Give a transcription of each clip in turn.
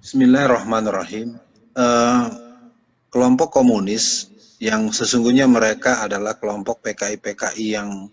Bismillahirrahmanirrahim. Eh, Kelompok komunis yang sesungguhnya mereka adalah kelompok PKI-PKI yang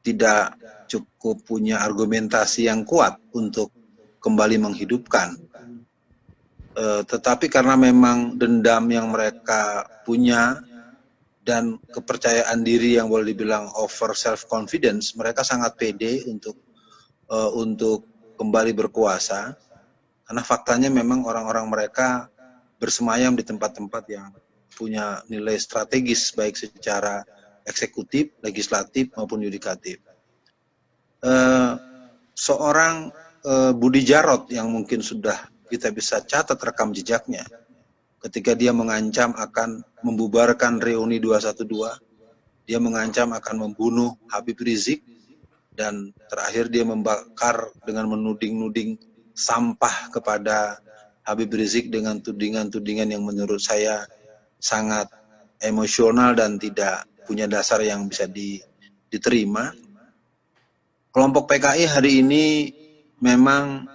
tidak cukup punya argumentasi yang kuat untuk kembali menghidupkan. Tetapi karena memang dendam yang mereka punya dan kepercayaan diri yang boleh dibilang over self confidence, mereka sangat pede untuk kembali berkuasa. Karena faktanya memang orang-orang mereka bersemayam di tempat-tempat yang punya nilai strategis baik secara eksekutif, legislatif maupun yudikatif. Seorang Budi Jarot yang mungkin sudah kita bisa catat rekam jejaknya ketika dia mengancam akan membubarkan reuni 212, dia mengancam akan membunuh Habib Rizik, dan terakhir dia membakar dengan menuding-nuding sampah kepada Habib Rizik dengan tudingan-tudingan yang menurut saya sangat emosional dan tidak punya dasar yang bisa diterima. Kelompok PKI hari ini memang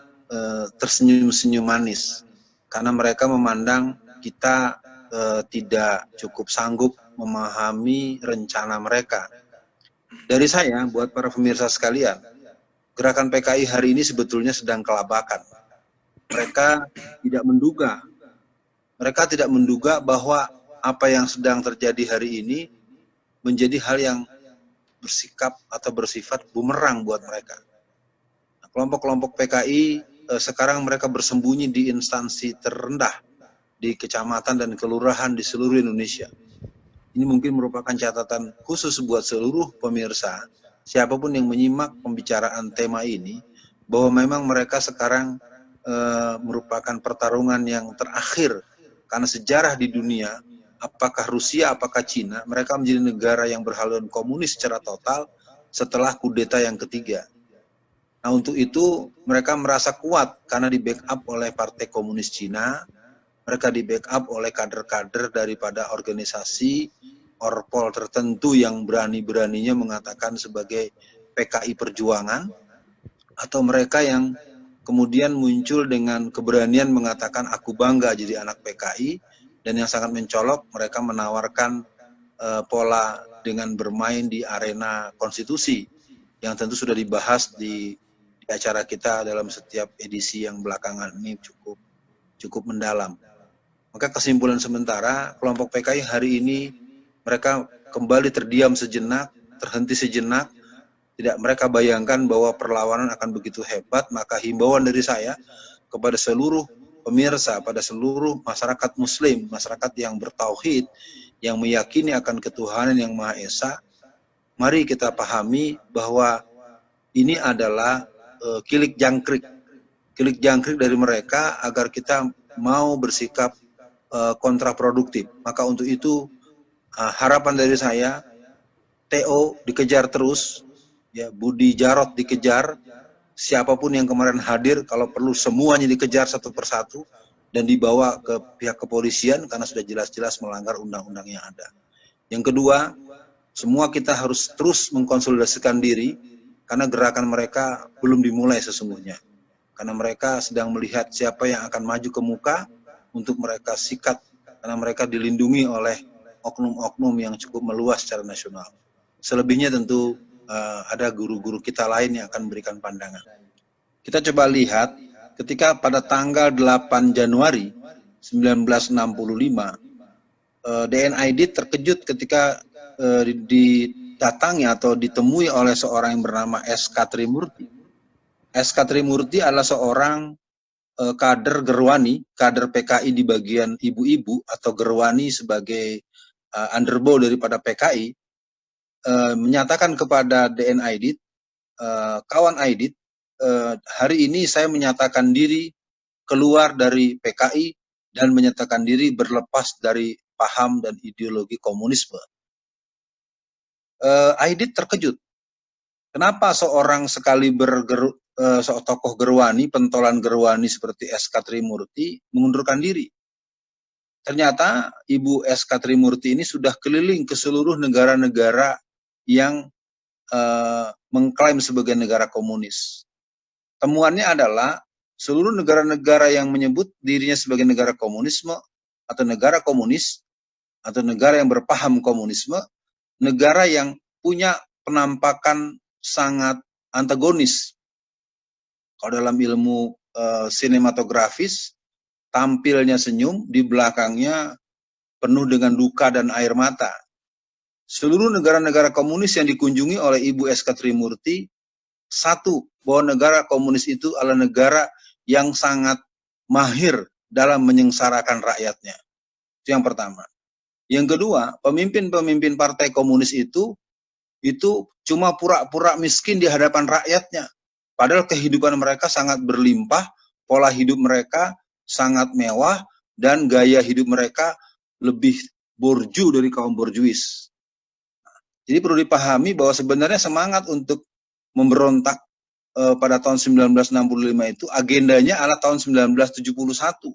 tersenyum-senyum manis karena mereka memandang kita tidak cukup sanggup memahami rencana mereka. Dari saya, buat para pemirsa sekalian, gerakan PKI hari ini sebetulnya sedang kelabakan. Mereka tidak menduga bahwa apa yang sedang terjadi hari ini menjadi hal yang bersikap atau bersifat bumerang buat mereka. Kelompok-kelompok PKI sekarang mereka bersembunyi di instansi terendah di kecamatan dan kelurahan di seluruh Indonesia. Ini mungkin merupakan catatan khusus buat seluruh pemirsa, siapapun yang menyimak pembicaraan tema ini, bahwa memang mereka sekarang merupakan pertarungan yang terakhir. Karena sejarah di dunia, apakah Rusia, apakah Cina, mereka menjadi negara yang berhaluan komunis secara total setelah kudeta yang ketiga. Nah, untuk itu mereka merasa kuat karena di backup oleh Partai Komunis Cina, mereka di backup oleh kader-kader daripada organisasi orpol tertentu yang berani-beraninya mengatakan sebagai PKI Perjuangan, atau mereka yang kemudian muncul dengan keberanian mengatakan aku bangga jadi anak PKI, dan yang sangat mencolok mereka menawarkan pola dengan bermain di arena konstitusi yang tentu sudah dibahas di acara kita dalam setiap edisi yang belakangan ini cukup mendalam. Maka kesimpulan sementara, kelompok PKI hari ini mereka kembali terdiam sejenak, terhenti sejenak. Tidak mereka bayangkan bahwa perlawanan akan begitu hebat. Maka himbauan dari saya kepada seluruh pemirsa, pada seluruh masyarakat muslim, masyarakat yang bertauhid, yang meyakini akan ketuhanan yang Maha Esa, mari kita pahami bahwa ini adalah kilik jangkrik dari mereka agar kita mau bersikap kontraproduktif. Maka untuk itu harapan dari saya, TO dikejar terus, ya, Budi Jarot dikejar, siapapun yang kemarin hadir kalau perlu semuanya dikejar satu persatu dan dibawa ke pihak kepolisian karena sudah jelas-jelas melanggar undang-undang yang ada. Yang kedua, semua kita harus terus mengkonsolidasikan diri karena gerakan mereka belum dimulai sesungguhnya. Karena mereka sedang melihat siapa yang akan maju ke muka untuk mereka sikat, karena mereka dilindungi oleh oknum-oknum yang cukup meluas secara nasional. Selebihnya tentu ada guru-guru kita lain yang akan memberikan pandangan. Kita coba lihat ketika pada tanggal 8 Januari 1965, DNID terkejut ketika didatangi atau ditemui oleh seorang yang bernama S.K. Trimurti. S.K. Trimurti adalah seorang kader Gerwani, kader PKI di bagian ibu-ibu, atau Gerwani sebagai underbow daripada PKI, menyatakan kepada DN Aidit, kawan Aidit, hari ini saya menyatakan diri keluar dari PKI dan menyatakan diri berlepas dari paham dan ideologi komunisme. Aidit terkejut. Kenapa seorang tokoh Gerwani, pentolan Gerwani seperti S.K. Trimurti mengundurkan diri? Ternyata Ibu S.K. Trimurti ini sudah keliling ke seluruh negara-negara yang mengklaim sebagai negara komunis. Temuannya adalah seluruh negara-negara yang menyebut dirinya sebagai negara komunisme atau negara komunis atau negara yang berpaham komunisme, negara yang punya penampakan sangat antagonis. Kalau dalam ilmu sinematografis, tampilnya senyum, di belakangnya penuh dengan duka dan air mata. Seluruh negara-negara komunis yang dikunjungi oleh Ibu S.K. Trimurti, satu, bahwa negara komunis itu adalah negara yang sangat mahir dalam menyengsarakan rakyatnya. Itu yang pertama. Yang kedua, pemimpin-pemimpin partai komunis itu cuma pura-pura miskin di hadapan rakyatnya. Padahal kehidupan mereka sangat berlimpah, pola hidup mereka sangat mewah, dan gaya hidup mereka lebih borju dari kaum borjuis. Jadi perlu dipahami bahwa sebenarnya semangat untuk memberontak pada tahun 1965 itu agendanya adalah tahun 1971.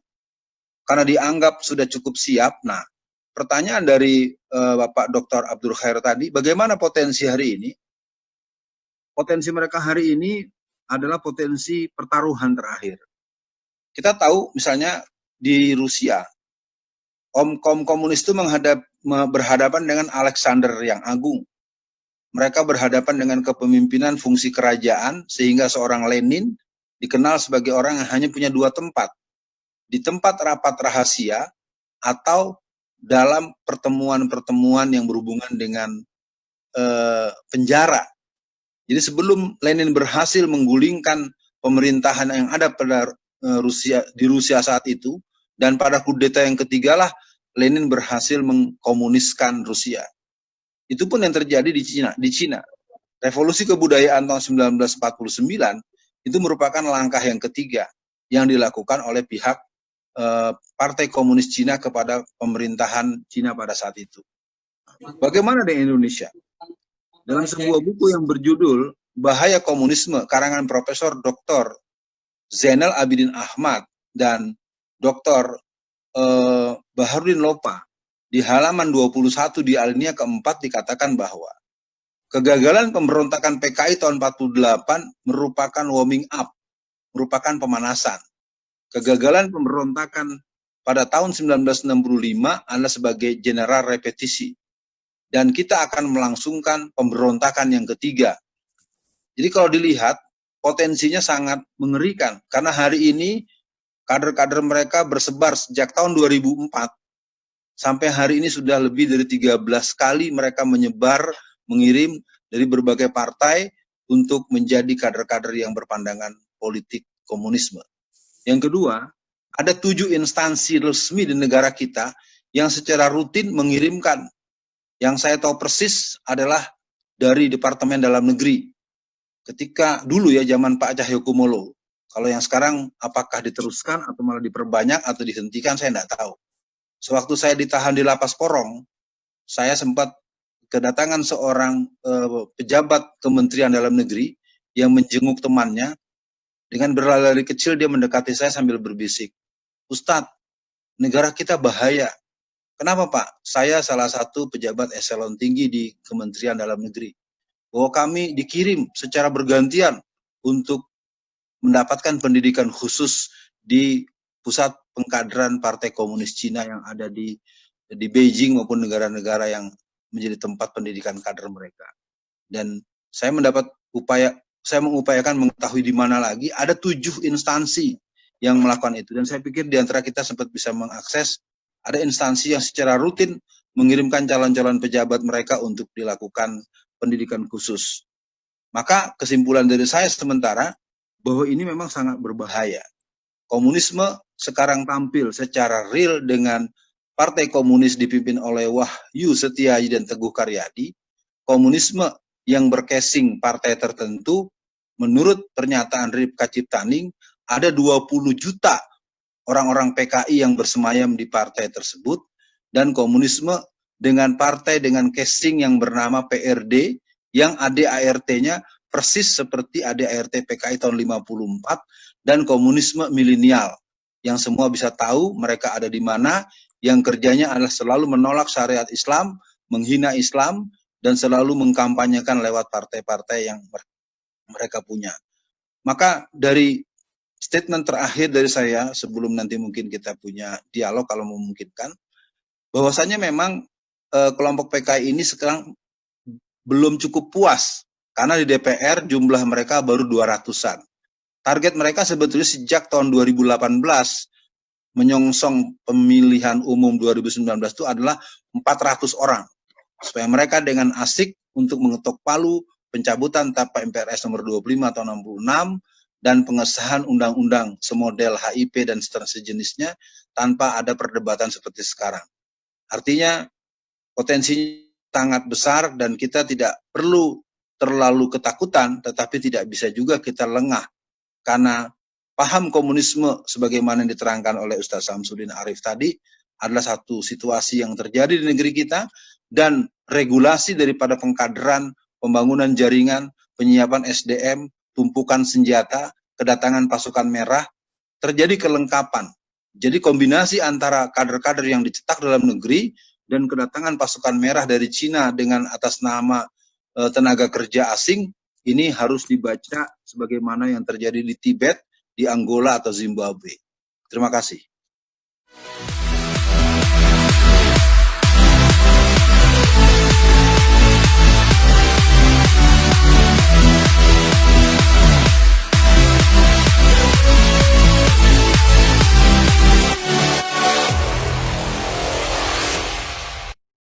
Karena dianggap sudah cukup siap. Nah, pertanyaan dari Bapak Dr. Abdul Khair tadi, bagaimana potensi hari ini? Potensi mereka hari ini adalah potensi pertaruhan terakhir. Kita tahu misalnya di Rusia, kaum komunis itu berhadapan dengan Alexander yang Agung. Mereka berhadapan dengan kepemimpinan fungsi kerajaan, sehingga seorang Lenin dikenal sebagai orang yang hanya punya dua tempat. Di tempat rapat rahasia atau dalam pertemuan-pertemuan yang berhubungan dengan penjara. Jadi sebelum Lenin berhasil menggulingkan pemerintahan yang ada pada di Rusia saat itu, dan pada kudeta yang ketiga lah Lenin berhasil mengkomuniskan Rusia. Itu pun yang terjadi di Cina. Revolusi kebudayaan tahun 1949 itu merupakan langkah yang ketiga yang dilakukan oleh pihak Partai Komunis Cina kepada pemerintahan Cina pada saat itu. Bagaimana dengan Indonesia? Dalam sebuah buku yang berjudul Bahaya Komunisme, karangan Profesor Dr. Zainal Abidin Ahmad dan Dr. Baharudin Lopa, di halaman 21 di alinea keempat dikatakan bahwa kegagalan pemberontakan PKI tahun 48 merupakan warming up, merupakan pemanasan. Kegagalan pemberontakan pada tahun 1965 adalah sebagai general repetisi. Dan kita akan melangsungkan pemberontakan yang ketiga. Jadi kalau dilihat, potensinya sangat mengerikan. Karena hari ini, kader-kader mereka bersebar sejak tahun 2004. Sampai hari ini sudah lebih dari 13 kali mereka menyebar, mengirim dari berbagai partai untuk menjadi kader-kader yang berpandangan politik komunisme. Yang kedua, ada 7 instansi resmi di negara kita yang secara rutin mengirimkan. Yang saya tahu persis adalah dari Departemen Dalam Negeri. Ketika dulu ya zaman Pak Cahyokumolo. Kalau yang sekarang apakah diteruskan atau malah diperbanyak atau dihentikan saya tidak tahu. Sewaktu saya ditahan di Lapas Porong, saya sempat kedatangan seorang pejabat Kementerian Dalam Negeri yang menjenguk temannya. Dengan berlari kecil dia mendekati saya sambil berbisik, "Ustadz, negara kita bahaya." Kenapa Pak? Saya salah satu pejabat eselon tinggi di Kementerian Dalam Negeri. Bahwa kami dikirim secara bergantian untuk mendapatkan pendidikan khusus di pusat pengkaderan Partai Komunis Cina yang ada di Beijing maupun negara-negara yang menjadi tempat pendidikan kader mereka. Dan saya mengupayakan mengetahui di mana lagi, ada 7 instansi yang melakukan itu. Dan saya pikir di antara kita sempat bisa mengakses, ada instansi yang secara rutin mengirimkan calon-calon pejabat mereka untuk dilakukan pendidikan khusus. Maka kesimpulan dari saya sementara, bahwa ini memang sangat berbahaya. Komunisme sekarang tampil secara real dengan Partai Komunis dipimpin oleh Wahyu Setiaji dan Teguh Karyadi. Komunisme yang bercasing partai tertentu, menurut pernyataan Ripka Ciptaning, ada 20 juta orang-orang PKI yang bersemayam di partai tersebut, dan komunisme dengan partai dengan casing yang bernama PRD, yang ADART-nya persis seperti ADART PKI tahun 54, dan komunisme milenial, yang semua bisa tahu mereka ada di mana, yang kerjanya adalah selalu menolak syariat Islam, menghina Islam, dan selalu mengkampanyekan lewat partai-partai yang mereka punya. Maka dari statement terakhir dari saya sebelum nanti mungkin kita punya dialog kalau memungkinkan, bahwasanya memang kelompok PKI ini sekarang belum cukup puas karena di DPR jumlah mereka baru 200-an. Target mereka sebetulnya sejak tahun 2018 menyongsong pemilihan umum 2019 itu adalah 400 orang. Supaya mereka dengan asik untuk mengetok palu pencabutan TAP MPRS nomor 25 tahun 66 dan pengesahan undang-undang semodel HIP dan sejenisnya tanpa ada perdebatan seperti sekarang. Artinya potensinya sangat besar dan kita tidak perlu terlalu ketakutan, tetapi tidak bisa juga kita lengah. Karena paham komunisme sebagaimana yang diterangkan oleh Ustaz Samsudin Arif tadi adalah satu situasi yang terjadi di negeri kita, dan regulasi daripada pengkaderan, pembangunan jaringan, penyiapan SDM, tumpukan senjata, kedatangan pasukan merah, terjadi kelengkapan. Jadi kombinasi antara kader-kader yang dicetak dalam negeri dan kedatangan pasukan merah dari Cina dengan atas nama tenaga kerja asing, ini harus dibaca sebagaimana yang terjadi di Tibet, di Angola atau Zimbabwe. Terima kasih.